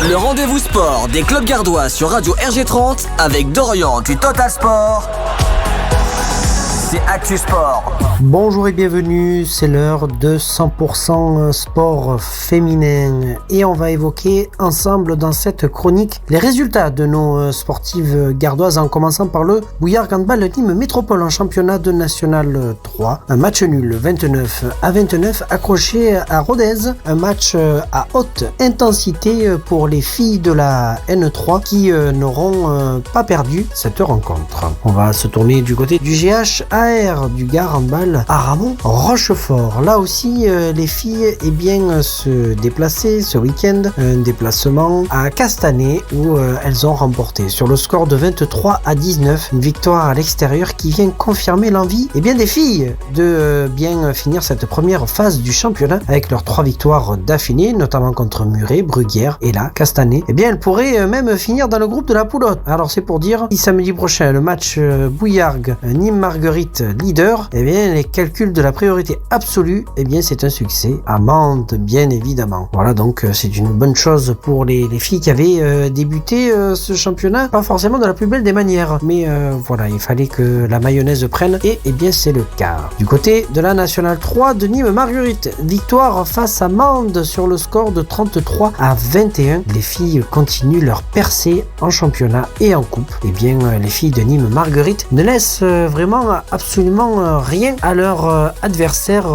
Le rendez-vous sport des clubs gardois sur Radio RG30 avec Dorian du Total Sport. C'est Actu Sport. Bonjour et bienvenue, c'est l'heure de 100% sport féminin et on va évoquer ensemble dans cette chronique les résultats de nos sportives gardoises en commençant par le Bouillard Handball Nîmes Métropole en championnat de National 3. Un match nul 29-29 accroché à Rodez, un match à haute intensité pour les filles de la N3 qui n'auront pas perdu cette rencontre. On va se tourner du côté du GHAR du Gard Handball à Ramon Rochefort. Là aussi, les filles se déplacer ce week-end. Un déplacement à Castanet où elles ont remporté sur le score de 23-19 une victoire à l'extérieur qui vient confirmer l'envie des filles de bien finir cette première phase du championnat avec leurs 3 victoires d'affilée, notamment contre Muret, Bruguière et là, Castanet. Elles pourraient même finir dans le groupe de la poulotte. Alors c'est pour dire, si samedi prochain le match Bouillargues Nîmes Marguerite leader, les calculs de la priorité absolue, c'est un succès à Mende, bien évidemment. Voilà, donc c'est une bonne chose pour les filles qui avaient débuté ce championnat, pas forcément de la plus belle des manières, mais voilà, il fallait que la mayonnaise prenne et c'est le cas. Du côté de la Nationale 3 de Nîmes Marguerite, victoire face à Mende sur le score de 33-21. Les filles continuent leur percée en championnat et en coupe. Les filles de Nîmes Marguerite ne laissent vraiment absolument rien à leur adversaire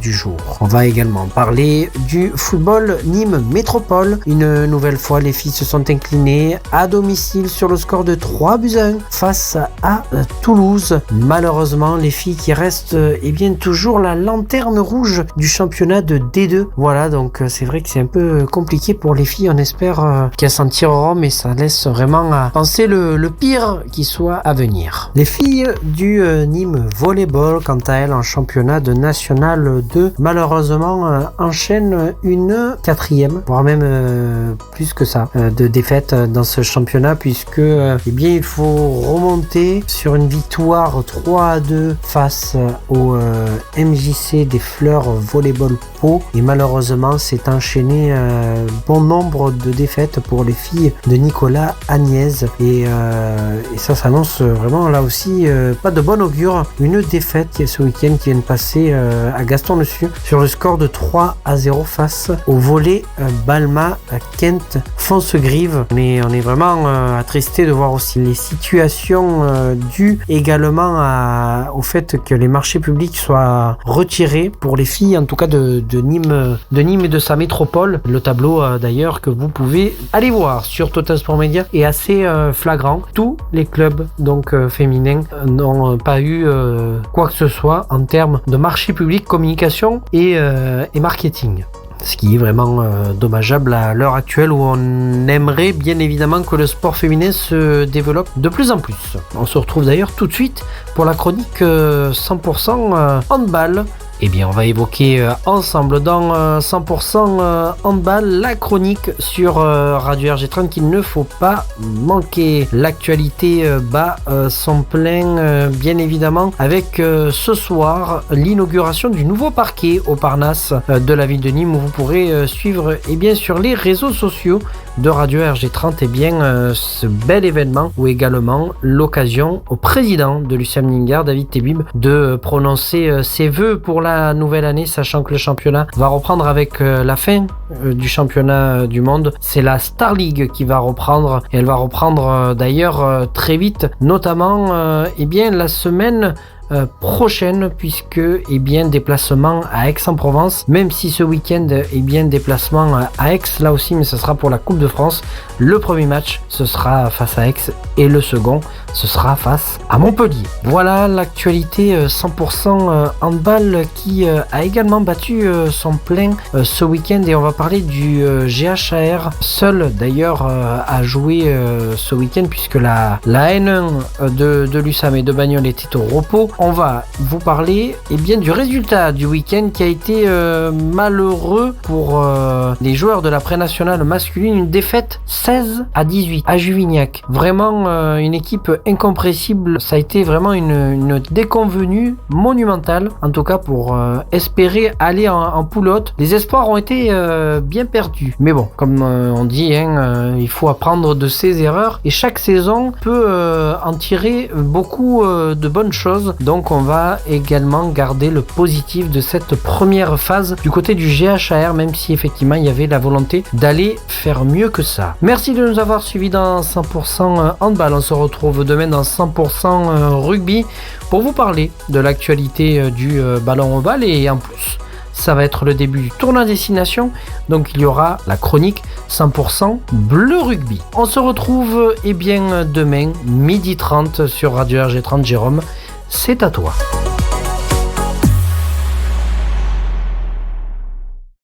du jour. On va également parler du football Nîmes Métropole. Une nouvelle fois, les filles se sont inclinées à domicile sur le score de 3-1 face à Toulouse. Malheureusement, les filles qui restent toujours la lanterne rouge du championnat de D2. Voilà, donc c'est vrai que c'est un peu compliqué pour les filles. On espère qu'elles s'en tireront, mais ça laisse vraiment à penser le pire qui soit à venir. Les filles du Nîmes Volleyball, quant à elles, en championnat de National 2, malheureusement enchaînent une 4e, voire même plus que ça, de défaites dans ce championnat, puisque il faut remonter sur une victoire 3-2 face au MJC des Fleurs Volleyball Pau, et malheureusement c'est enchaîné bon nombre de défaites pour les filles de Nicolas Agnès, et ça s'annonce vraiment là aussi pas de bon augure. Une défaite ce week-end qui vient de passer à Gaston-Dessus sur le score de 3-0 face au volley Balma Kent Foncegrive. Mais on est vraiment attristé de voir aussi les situations dues également au fait que les marchés publics soient retirés pour les filles, en tout cas de Nîmes et de sa métropole. Le tableau d'ailleurs que vous pouvez aller voir sur Total Sport Media est assez flagrant. Tous les clubs donc féminins n'ont pas eu quoi que ce soit en termes de marché public, communication et marketing. Ce qui est vraiment dommageable à l'heure actuelle où on aimerait bien évidemment que le sport féminin se développe de plus en plus. On se retrouve d'ailleurs tout de suite pour la chronique 100% handball. On va évoquer ensemble dans 100% handball la chronique sur Radio RG30 qu'il ne faut pas manquer. L'actualité bat son plein bien évidemment avec ce soir l'inauguration du nouveau parquet au Parnasse de la ville de Nîmes où vous pourrez suivre sur les réseaux sociaux de Radio RG30 ce bel événement, ou également l'occasion au président de l'USAM Nîmes-Gard, David Tebib, de prononcer ses vœux pour la nouvelle année, sachant que le championnat va reprendre avec la fin du championnat du monde. C'est la Star League qui va reprendre, et elle va reprendre d'ailleurs très vite, notamment la semaine prochaine, puisque déplacement à Aix-en-Provence, même si ce week-end déplacement à Aix là aussi, mais ce sera pour la Coupe de France. Le premier match ce sera face à Aix et le second ce sera face à Montpellier. Voilà l'actualité 100% handball qui a également battu son plein ce week-end, et on va parler du GHAR, seul d'ailleurs à jouer ce week-end puisque la N1 de l'USAM et de Bagnoles était au repos. On va vous parler du résultat du week-end qui a été malheureux pour les joueurs de la pré-nationale masculine, une défaite 16-18 à Juvignac. Vraiment une équipe incompressible. Ça a été vraiment une déconvenue monumentale, en tout cas pour espérer aller en poule haute. Les espoirs ont été bien perdus. Mais bon, comme on dit, il faut apprendre de ses erreurs et chaque saison peut en tirer beaucoup de bonnes choses. Donc on va également garder le positif de cette première phase du côté du GHAR, même si effectivement il y avait la volonté d'aller faire mieux que ça. Merci de nous avoir suivis dans 100% handball. On se retrouve demain dans 100% rugby pour vous parler de l'actualité du ballon ovale, et en plus ça va être le début du tournoi destination, donc il y aura la chronique 100% bleu rugby. On se retrouve demain 12h30 sur Radio RG30. Jérôme, c'est à toi.